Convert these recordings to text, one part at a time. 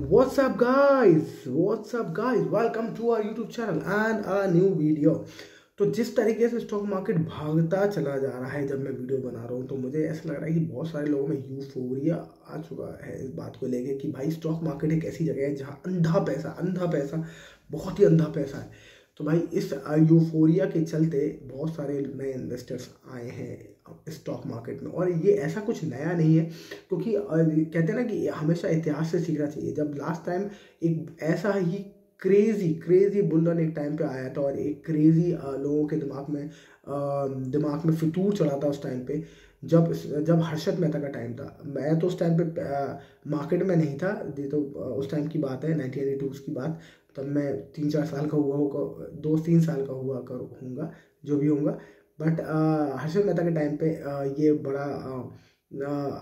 What's up guys, welcome to our YouTube channel and a new video। तो जिस तरीके से स्टॉक मार्केट भागता चला जा रहा है, जब मैं वीडियो बना रहा हूँ तो मुझे ऐसा लग रहा है कि बहुत सारे लोगों में यूफोरिया आ चुका है इस बात को लेके कि भाई स्टॉक मार्केट एक ऐसी जगह है जहाँ अंधा पैसा बहुत ही अंधा पैसा है। तो भाई इस यूफोरिया के चलते बहुत सारे नए इन्वेस्टर्स आए हैं स्टॉक मार्केट में, और ये ऐसा कुछ नया नहीं है क्योंकि कहते हैं ना कि हमेशा इतिहास से सीखना चाहिए। जब लास्ट टाइम एक ऐसा ही क्रेजी बुल रन एक टाइम पे आया था और एक क्रेजी लोगों के दिमाग में फितूर चढ़ा था उस टाइम पे, जब हर्षद मेहता का टाइम था। मैं तो उस टाइम पे मार्केट में नहीं था, ये तो उस टाइम की बात है 1982 की बात। तब मैं 3-4 साल का हुआ होगा, 2-3 साल का हुआ होऊंगा, जो भी होऊंगा। बट हर्षद मेहता के टाइम पे ये बड़ा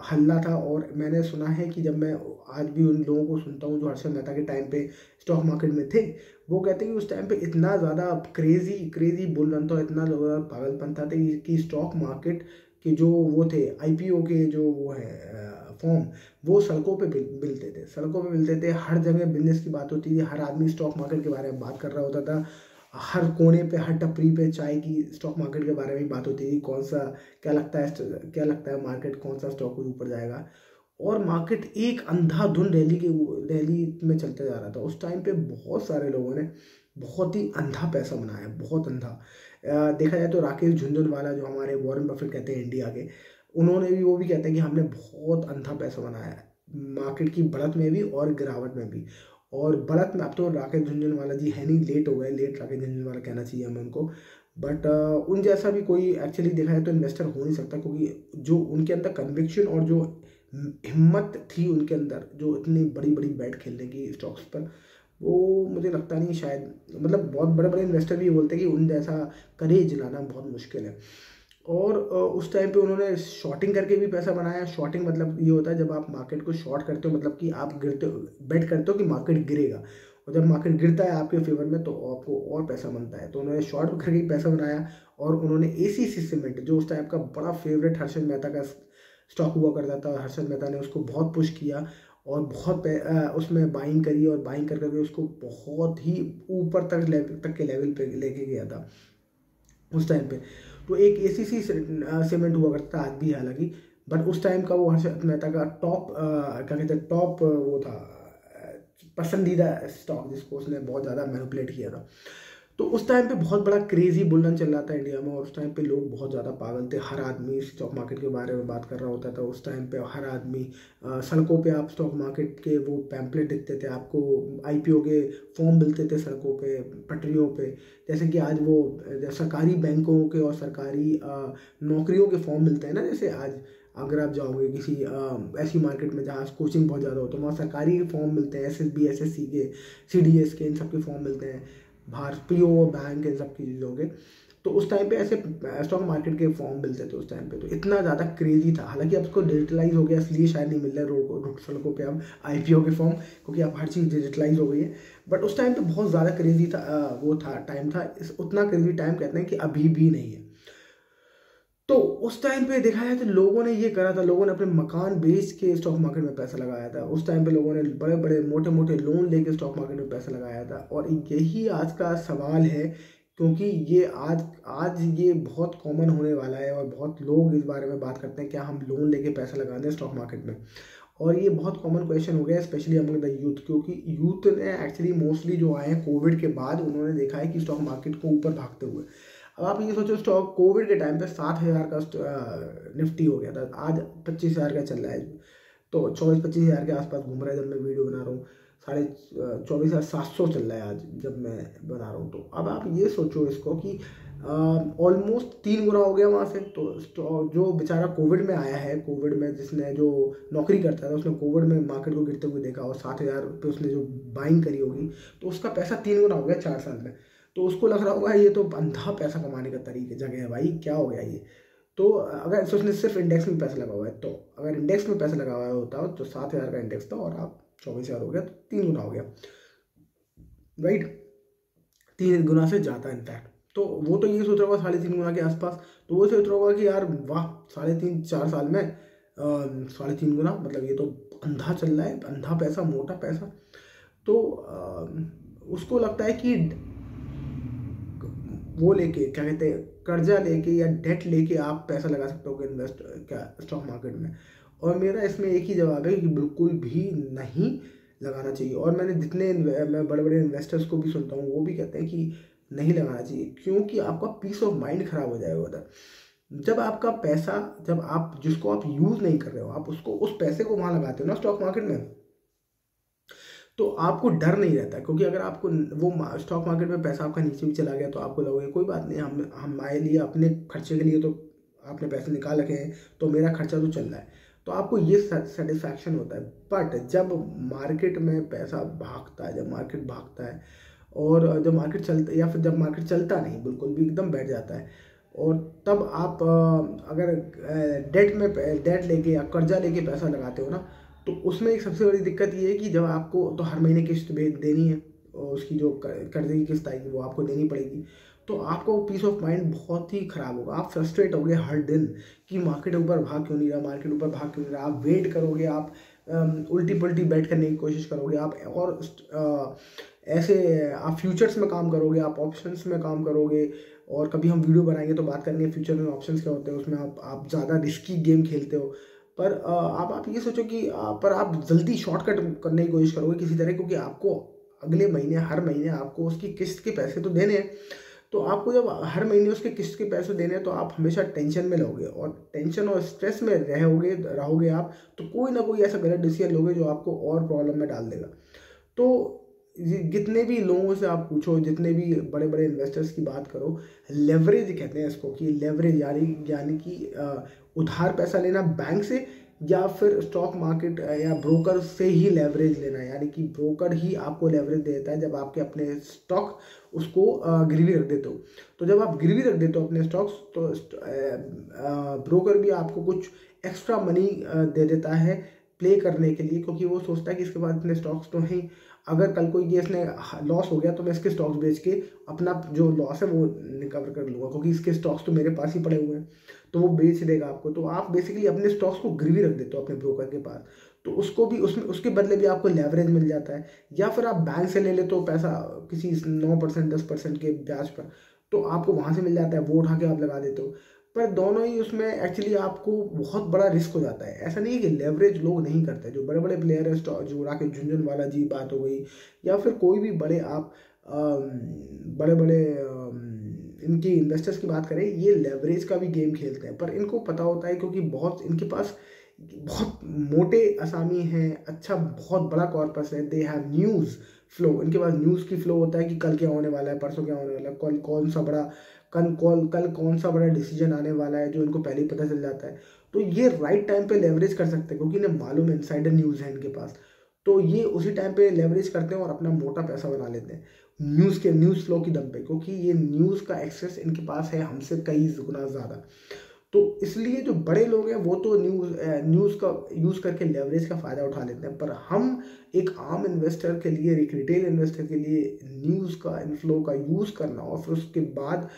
हल्ला था। और मैंने सुना है कि जब मैं आज भी उन लोगों को सुनता हूँ जो हर्षद मेहता के टाइम पे स्टॉक मार्केट में थे, वो कहते हैं कि उस टाइम पे इतना ज़्यादा क्रेजी बुल रन था, इतना ज़्यादा पागलपन था कि स्टॉक मार्केट के जो वो थे आईपीओ के जो वो है फॉर्म, वो सड़कों पे मिलते थे। हर जगह बिजनेस की बात होती थी, हर आदमी स्टॉक मार्केट के बारे में बात कर रहा होता था। हर कोने पे, हर टपरी पे चाय की स्टॉक मार्केट के बारे में बात होती थी। क्या लगता है मार्केट कौन सा स्टॉक ऊपर जाएगा। और मार्केट एक अंधाधुन रैली में चलते जा रहा था। उस टाइम पे बहुत सारे लोगों ने बहुत ही अंधा पैसा बनाया, बहुत अंधा। देखा जाए तो राकेश झुनझुनवाला, जो हमारे वॉरेन बफेट कहते हैं इंडिया के, उन्होंने भी, वो भी कहते हैं कि हमने बहुत अंधा पैसा बनाया है मार्केट की बढ़त में भी और गिरावट में भी। और बढ़त में अब तो राकेश झुनझुनवाला जी है नहीं, लेट हो गए, लेट राकेश झुनझुनवाला कहना चाहिए हमें उनको। बट उन जैसा भी कोई एक्चुअली देखा जाए तो इन्वेस्टर हो नहीं सकता, क्योंकि जो उनके अंदर कन्विक्शन और जो हिम्मत थी उनके अंदर, जो इतनी बड़ी बड़ी बैट खेलने की स्टॉक्स पर, वो मुझे लगता नहीं शायद, मतलब बहुत बड़े बड़े इन्वेस्टर भी ये बोलते हैं कि उन जैसा करेज लाना बहुत मुश्किल है। और उस टाइम पे उन्होंने शॉर्टिंग करके भी पैसा बनाया। शॉर्टिंग मतलब ये होता है जब आप मार्केट को शॉर्ट करते हो, मतलब कि आप गिरते हो, बेट करते हो कि मार्केट गिरेगा, और जब मार्केट गिरता है आपके फेवर में तो आपको और पैसा बनता है। तो उन्होंने शॉर्ट करके पैसा बनाया। और उन्होंने एसीसी सीमेंट, जो उस टाइम का बड़ा फेवरेट हर्षद मेहता का स्टॉक हुआ करता था, हर्षद मेहता ने उसको बहुत पुश किया और बहुत उसमें बाइंग करी, और बाइंग कर करके उसको बहुत ही ऊपर तक के लेवल पे लेके गया था उस टाइम पे। तो एक एसीसी सीमेंट हुआ करता था, आज भी है हालांकि, बट उस टाइम का वो हर्षद मेहता का टॉप क्या कहते हैं, टॉप वो था पसंदीदा स्टॉक, जिसको उसने बहुत ज़्यादा मैनिपुलेट किया था। तो उस टाइम पे बहुत बड़ा क्रेजी बुलन चल रहा था इंडिया में, और उस टाइम पे लोग बहुत ज़्यादा पागल थे। हर आदमी स्टॉक मार्केट के बारे में बात कर रहा होता था उस टाइम पे। हर आदमी सड़कों पे, आप स्टॉक मार्केट के वो पैम्पलेट दिखते थे आपको, आईपीओ के फॉर्म मिलते थे सड़कों पे, पटरियों पे। जैसे कि आज वो सरकारी बैंकों के और सरकारी नौकरियों के फॉर्म मिलते हैं ना, जैसे आज अगर आप जाओगे किसी ऐसी मार्केट में जहाँ कोचिंग बहुत ज़्यादा हो, तो वहाँ सरकारी फॉर्म मिलते हैं, एसएसबी एसएससी के, सीडीएस के, इन सब के फॉर्म मिलते हैं, बाहर पीओ बैंक, इन सब की चीज़ों के। तो उस टाइम पे ऐसे स्टॉक मार्केट के फॉर्म मिलते थे उस टाइम पे, तो इतना ज़्यादा क्रेजी था। हालांकि अब उसको डिजिटलाइज हो गया, इसलिए शायद नहीं मिल रहा है रोड सड़कों पे अब आईपीओ के फॉर्म, क्योंकि अब हर चीज़ डिजिटलाइज हो गई है। बट उस टाइम पे बहुत ज़्यादा क्रेजी था, वो था टाइम था। उतना क्रेजी टाइम कहते हैं कि अभी भी नहीं है। तो उस टाइम पे देखा जाए तो लोगों ने ये करा था, लोगों ने अपने मकान बेच के स्टॉक मार्केट में पैसा लगाया था। उस टाइम पे लोगों ने बड़े बड़े मोटे मोटे लोन लेके स्टॉक मार्केट में पैसा लगाया था। और यही आज का सवाल है, क्योंकि ये आज आज ये बहुत कॉमन होने वाला है, और बहुत लोग इस बारे में बात करते हैं क्या हम लोन लेके पैसा लगा दें स्टॉक मार्केट में। और ये बहुत कॉमन क्वेश्चन हो गया, स्पेशली अमंग द यूथ, क्योंकि यूथ ने एक्चुअली मोस्टली जो आए हैं कोविड के बाद, उन्होंने देखा है कि स्टॉक मार्केट को ऊपर भागते हुए। अब आप ये सोचो, स्टॉक कोविड के टाइम पे 60,000 का निफ्टी हो गया था, आज 25,000 का चल रहा है। तो 24-25,000 के आसपास घूम रहा है जब मैं वीडियो बना रहा हूँ। 24,700 चल रहा है आज जब मैं बना रहा हूँ। तो अब आप ये सोचो इसको कि ऑलमोस्ट 3 गुना हो गया वहाँ से। तो जो बेचारा कोविड में आया है, कोविड में जिसने, जो नौकरी करता था, उसने कोविड में मार्केट को गिरते हुए देखा और 60,000 पे उसने जो बाइंग करी होगी, तो उसका पैसा 3 गुना हो गया 4 साल में। तो उसको लग रहा होगा ये तो अंधा पैसा कमाने का तरीके जगह है भाई, क्या हो गया ये। तो अगर उसने सिर्फ इंडेक्स में पैसा लगा हुआ है, तो अगर इंडेक्स में पैसा लगा हुआ होता तो 7,000 का इंडेक्स था और आप 24,000 हो गया, तो 3 गुना हो गया, राइट। 3 गुना से ज़्यादा इनफैक्ट। तो वो तो ये सोच रहा होगा 3.5 गुना के आसपास। तो वो सोच रहा होगा कि यार वाह, 3.5-4 साल में 3.5 गुना, मतलब ये तो अंधा चल रहा है, अंधा पैसा, मोटा पैसा। तो उसको लगता है कि वो लेके, क्या कहते हैं, कर्जा लेके या डेट लेके आप पैसा लगा सकते हो इन्वेस्ट क्या स्टॉक मार्केट में। और मेरा इसमें एक ही जवाब है कि बिल्कुल भी नहीं लगाना चाहिए। और मैं बड़े बड़े इन्वेस्टर्स को भी सुनता हूँ, वो भी कहते हैं कि नहीं लगाना चाहिए, क्योंकि आपका पीस ऑफ माइंड खराब हो जाएगा उधर। जब आपका पैसा, जब आप जिसको आप यूज़ नहीं कर रहे हो, आप उसको, उस पैसे को वहाँ लगाते हो ना स्टॉक मार्केट में, तो आपको डर नहीं रहता। क्योंकि अगर आपको वो स्टॉक मार्केट में पैसा आपका नीचे भी चला गया तो आपको लगेगा कोई बात नहीं, हम हमारे लिए, अपने खर्चे के लिए तो आपने पैसे निकाल रखे हैं, तो मेरा खर्चा तो चल रहा है, तो आपको ये सेटिस्फैक्शन होता है। बट जब मार्केट में पैसा भागता है, जब मार्केट भागता है, और जब मार्केट चलता, या फिर जब मार्केट चलता नहीं, बिल्कुल भी एकदम बैठ जाता है, और तब आप अगर डेट लेके या कर्जा लेके पैसा लगाते हो ना, तो उसमें एक सबसे बड़ी दिक्कत ये है कि जब आपको तो हर महीने किस्त देनी है, और उसकी जो कर्जे की किस्त आएगी वो आपको देनी पड़ेगी, तो आपका वो पीस ऑफ माइंड बहुत ही खराब होगा। आप फ्रस्ट्रेट होगे हर दिन कि मार्केट ऊपर भाग क्यों नहीं रहा, मार्केट ऊपर भाग क्यों नहीं रहा। आप वेट करोगे, आप उल्टी पुल्टी बैठ करने की कोशिश करोगे, आप और ऐसे आप फ्यूचर्स में काम करोगे, आप ऑप्शंस में काम करोगे। और कभी हम वीडियो बनाएंगे तो बात करेंगे फ्यूचर में ऑप्शंस क्या होते हैं, उसमें आप ज़्यादा रिस्की गेम खेलते हो। पर आप ये सोचो कि पर आप जल्दी शॉर्टकट करने की कोशिश करोगे किसी तरह, क्योंकि आपको अगले महीने, हर महीने आपको उसकी किस्त के पैसे तो देने हैं। तो आपको जब हर महीने उसके किस्त के पैसे देने हैं, तो आप हमेशा टेंशन में रहोगे, और टेंशन और स्ट्रेस में रहोगे आप, तो कोई ना कोई ऐसा गलत डिसीजन लोगे जो आपको और प्रॉब्लम में डाल देगा। तो जितने भी लोगों से आप पूछो, जितने भी बड़े बड़े इन्वेस्टर्स की बात करो, लेवरेज कहते हैं इसको, कि लेवरेज यानी कि उधार पैसा लेना बैंक से, या फिर स्टॉक मार्केट या ब्रोकर से ही लेवरेज लेना, यानी कि ब्रोकर ही आपको लेवरेज देता है। जब आपके अपने स्टॉक उसको गिरवी रख देते हो, तो जब आप गिरवी रख देते हो अपने स्टॉक्स, तो ब्रोकर भी आपको कुछ एक्स्ट्रा मनी दे देता है प्ले करने के लिए, क्योंकि वो सोचता है कि इसके बाद इतने स्टॉक्स तो हैं, अगर कल को ये इसने लॉस हो गया तो मैं इसके स्टॉक्स बेच के अपना जो लॉस है वो रिकवर कर लूँगा, क्योंकि इसके स्टॉक्स तो मेरे पास ही पड़े हुए हैं, तो वो बेच देगा आपको। तो आप बेसिकली अपने स्टॉक्स को गिरवी रख देते हो अपने ब्रोकर के पास, तो उसको भी उसमें उसके बदले भी आपको लेवरेज मिल जाता है। या फिर आप बैंक से ले लेते हो पैसा किसी 9% 10% के ब्याज पर, तो आपको वहाँ से मिल जाता है, वो उठा के आप लगा देते हो। पर दोनों ही उसमें एक्चुअली आपको बहुत बड़ा रिस्क हो जाता है। ऐसा नहीं है कि लेवरेज लोग नहीं करते, जो बड़े बड़े प्लेयर है, जो राकेश झुनझुनवाला जी बात हो गई, या फिर कोई भी बड़े आप बड़े बड़े इनकी इन्वेस्टर्स की बात करें, ये लेवरेज का भी गेम खेलते हैं। पर इनको पता होता है, क्योंकि बहुत इनके पास बहुत मोटे असामी हैं, अच्छा बहुत बड़ा कॉर्पस है, दे हैव न्यूज़ फ्लो, इनके पास न्यूज़ की फ्लो होता है कि कल क्या होने वाला है, परसों क्या होने वाला है, कल कौन सा बड़ा डिसीजन आने वाला है, जो इनको पहले ही पता चल जाता है। तो ये राइट टाइम पे लेवरेज कर सकते हैं, क्योंकि इन्हें मालूम है, इनसाइडर न्यूज़ है इनके पास, तो ये उसी टाइम पे लेवरेज करते हैं और अपना मोटा पैसा बना लेते हैं न्यूज़ फ्लो की दम पे, क्योंकि ये न्यूज़ का एक्सेस इनके पास है हमसे कई गुना ज़्यादा। तो इसलिए जो बड़े लोग हैं वो तो न्यूज़ का यूज़ करके लेवरेज का फ़ायदा उठा लेते हैं, पर हम एक आम इन्वेस्टर के लिए, एक रिटेल इन्वेस्टर के लिए न्यूज़ का इनफ्लो का यूज़ करना और फिर उसके बाद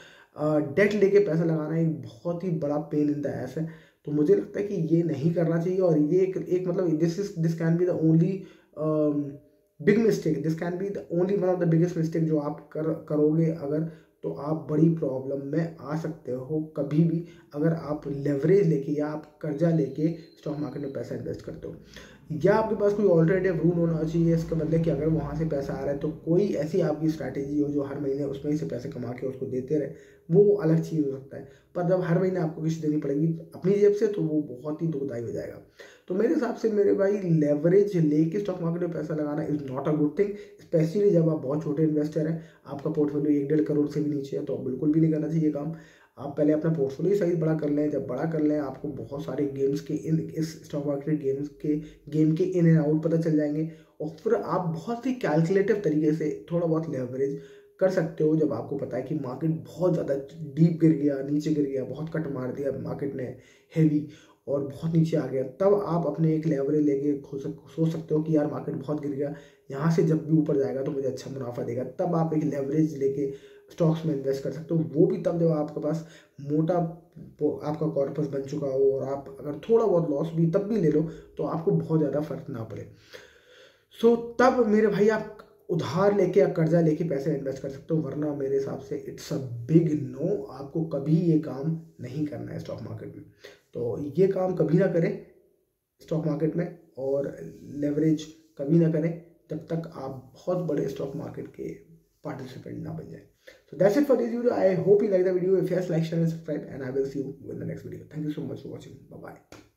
डेट लेके पैसा लगाना एक बहुत ही बड़ा पेन इन द एस है। तो मुझे लगता है कि ये नहीं करना चाहिए, और ये एक मतलब this can be the only big mistake, this can be the only one of the biggest mistake जो आप करोगे अगर, तो आप बड़ी प्रॉब्लम में आ सकते हो कभी भी, अगर आप लेवरेज लेके या आप कर्जा लेके स्टॉक मार्केट में पैसा इन्वेस्ट करते हो। या आपके पास कोई ऑल्टरनेटिव रूल होना चाहिए, इसका मतलब कि अगर वहाँ से पैसा आ रहा है तो कोई ऐसी आपकी स्ट्रैटेजी हो जो हर महीने उसमें से पैसे कमा के उसको देते रहे, वो अलग चीज़ हो सकता है। पर जब हर महीने आपको किस्त देनी पड़ेगी अपनी जेब से, तो वो बहुत ही दुखदायी हो जाएगा। तो मेरे हिसाब से मेरे भाई, लेवरेज लेके स्टॉक मार्केट में पैसा लगाना is not a good thing, specially जब आप बहुत छोटे इन्वेस्टर हैं, आपका पोर्टफोलियो 1-1.5 करोड़ से भी नीचे है, तो बिल्कुल भी नहीं करना चाहिए काम। आप पहले अपना पोर्टफोलियो सही बड़ा कर लें, जब बड़ा कर लें आपको बहुत सारे गेम्स के इस स्टॉक मार्केट गेम के इन एंड आउट पता चल जाएंगे, और फिर आप बहुत ही कैलकुलेटिव तरीके से थोड़ा बहुत लेवरेज कर सकते हो। जब आपको पता है कि मार्केट बहुत ज़्यादा डीप गिर गया, नीचे गिर गया, बहुत कट मार दिया मार्केट ने हैवी, और बहुत नीचे आ गया, तब आप अपने एक लेवरेज लेके सोच सकते हो कि यार मार्केट बहुत गिर गया, यहाँ से जब भी ऊपर जाएगा तो मुझे अच्छा मुनाफा देगा, तब आप एक लेवरेज लेके स्टॉक्स में इन्वेस्ट कर सकते हो, वो भी तब जब आपके पास मोटा आपका कॉर्पस बन चुका हो और आप अगर थोड़ा बहुत लॉस भी तब भी ले लो तो आपको बहुत ज़्यादा फर्क ना पड़े। सो तब मेरे भाई आप उधार लेके या कर्जा लेके पैसे इन्वेस्ट कर सकते हो, वरना मेरे हिसाब से इट्स अ बिग नो, आपको कभी ये काम नहीं करना है स्टॉक मार्केट में। तो ये काम कभी ना करें स्टॉक मार्केट में, और लेवरेज कभी ना करें जब तक आप बहुत बड़े स्टॉक मार्केट के पार्टिसिपेंट ना बन जाए। So that's it for this video. I hope you like the video. If yes, like, share and subscribe, and I will see you in the next video. Thank you so much for watching. Bye bye.